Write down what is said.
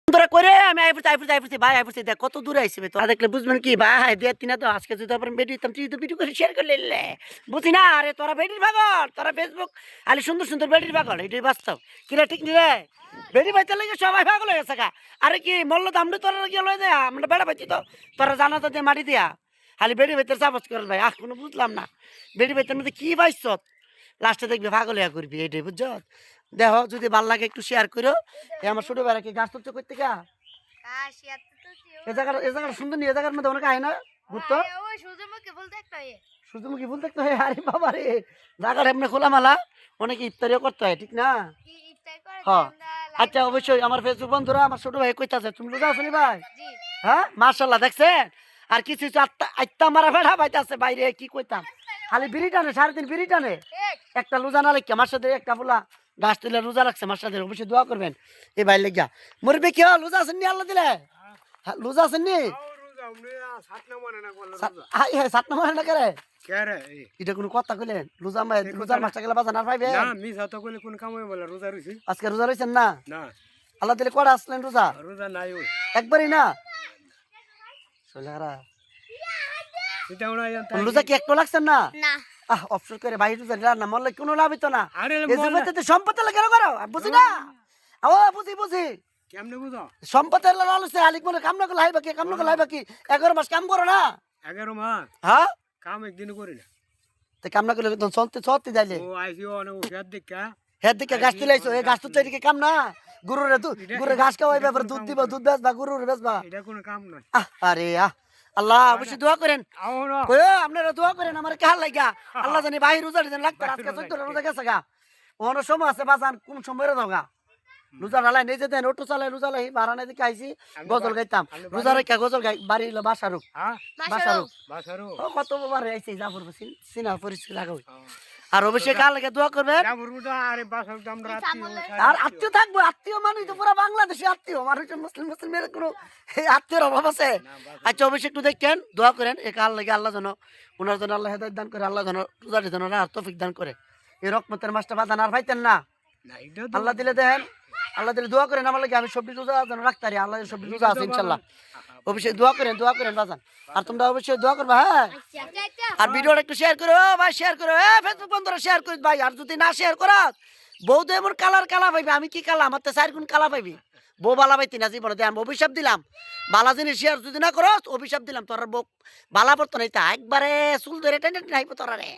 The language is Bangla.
তোরা করে আমি আইফুরছি ভাই আইফুরছি দেখ কত দূরে আইসি তোরা দেখলে বুঝবেন কি ভাই দুই তিন তো আজকে যদি আপনার বেটি দিতাম তুই তো ভিডিও করে শেয়ার করলে বুঝি না আরে তোরা বেটির পাগল তোরা ফেসবুক আলি সুন্দর সুন্দর বেটির পাগল এটাই বাস্তব কিরা ঠিক নি রে বেটি পাইতে লাগে সবাই পাগল হয়ে গেছে আরে কি মল্ল দামটা তোরা কি লয়ে দেয়া আমরা বেড়া পাইছি তো তোরা জানা তো মাটি দিয়া খালি বেটি ভাইতের চাপচ করেন ভাই কোনো বুঝলাম না বেটি ভাইতের মধ্যে কি পাইছ লাস্টে দেখবি পাগল হইয়া করবি এটাই বুঝছ দেখ যদি ভাল লাগে একটু শেয়ার করো আমার ছোট বেড়া কি গাছ তুলছে করতে গা এ জায়গাটা সুন্দর নিয়ে জায়গার মধ্যে অনেক আয় না ঘুরতো সূর্যমুখী ফুল দেখতে হয় আরে বাবা রে জায়গাটা এমনি খোলামেলা অনেকে ইফতারিও করতে হয় ঠিক না হ্যাঁ আচ্ছা অবশ্যই আমার ফেসবুক বন্ধুরা আমার ছোট ভাই কইতাছে তুমি রোজা আছো নি ভাই হ্যাঁ মাশাআল্লাহ দেখছেন আর কিছু আত্মা মারা বেড়া পাইতাছে বাইরে কি কইতাম খালি বিড়ি টানে 3.5 বিড়ি টানে একটা রোজা না লেখা আমার সাথে একটা বলা গাছ তুলে রোজা রাখছে আমার সাথে অবশ্যই দোয়া করবেন এই ভাই লেগা মুরবি কি হল রোজা আছেন নি আল্লাহ দিলে রোজা আছেন নি সাত নম্বর না করে এটা কোন কথা কইলেন রোজা রোজার মাসটা গেলে বাজার না পাইবে না মিছা তো কইলে কোন কাম হইবে বলে রোজা রইছি আজকে রোজা রইছেন না না আল্লাহ দিলে কটা আসলেন রোজা রোজা নাই ওই একবারই না সোলারা এটা ওনা রোজা কি একটু লাগছেন না না অফসর করে বাইরে রোজা দিলাম না মরলে কোনো লাভ হইতো না আরে এই জমিতে সম্পত্তি লাগে করো বুঝি না ও বুঝি কেমনে বুঝো সম্পত্তি লালছে আলিক মনে কাম না করলে হাইবা কি কাম না করলে হাইবা কি 11 মাস কাম করো না 11 মাস হ্যাঁ কাম একদিন করি না তে কাম না করলে তখন চলতে যাইলে ও আইছি অনেক উঠার দেখা হের দিকে গাছ তুলাইছো এই গাছ তো এদিকে কাম না গরুরে ঘাস খাওয়াই ব্যাপারে দুধ দিব দুধ বেচবা গরুরে বেচবা এটা কোনো কাম নয় আরে আল্লাহ অবশ্যই দোয়া করেন আওনো আপনারা দোয়া করেন আমার কাল লাগা আল্লাহ জানি বাহির রোজা দিন লাগতো আজকে 14 রোজা গেছে গা ওর সময় আছে বাজান কোন সময় দাওগা রোজা ডালাই নিজে দেন অটো চালাই রোজা লাই বারানা দিকে আইছি গজল গাইতাম রোজা রেখা গজল গাই বাড়ি হলো বাসারুক হ্যাঁ বাসারুক বাসারো কত বার আইছে জাফর সিনা পরিস্থিতি লাগাই আর অবশ্যই কাল লাগে দোয়া করবেন জাবরুদা আরে বাসার দাম রাতি আর আত্মীয় থাকবো আত্মীয় মানুষ তো পুরো বাংলাদেশে আত্মীয় মানুষ মুসলিমের কোনো আত্মীয়র অভাব আছে আচ্ছা অবশ্যই একটু দেখেন দোয়া করেন এ কাল লাগে আল্লাহ যেন ওনার জন্য আল্লাহ হেদায়েত দান করে আল্লাহ যেন রোজার জন্য আর তৌফিক দান করে এই রহমতের মাসটা বাদান আর পাইতেন না আল্লাহ দিলে দেন আল্লাহ দিলে দোয়া করেন আমার লাগে আমি সবজি রোজা যেন রাখতে পারি আল্লাহ সবজি রোজা আছে ইনশাল্লাহ অবশ্যই দোয়া করেন বাজান আর তোমরা অবশ্যই দোয়া করবা হ্যাঁ আর ভিডিওটা একটু শেয়ার করো ভাই শেয়ার করো ফেসবুক বন্ধুরা শেয়ার করিস ভাই আর যদি না শেয়ার করো বউ তো এমন কালা পাইবি আমি কি কালা আমার তো 4 গুণ কালা পাইবি বউ বালা পাইতি না জীবনে আমি অভিশাপ দিলাম বালা জিনিস শেয়ার যদি না করো অভিশাপ দিলাম তোর বউ বালা পড়তো না একবারে চুল ধরে টেনে নাইবো তোরা রে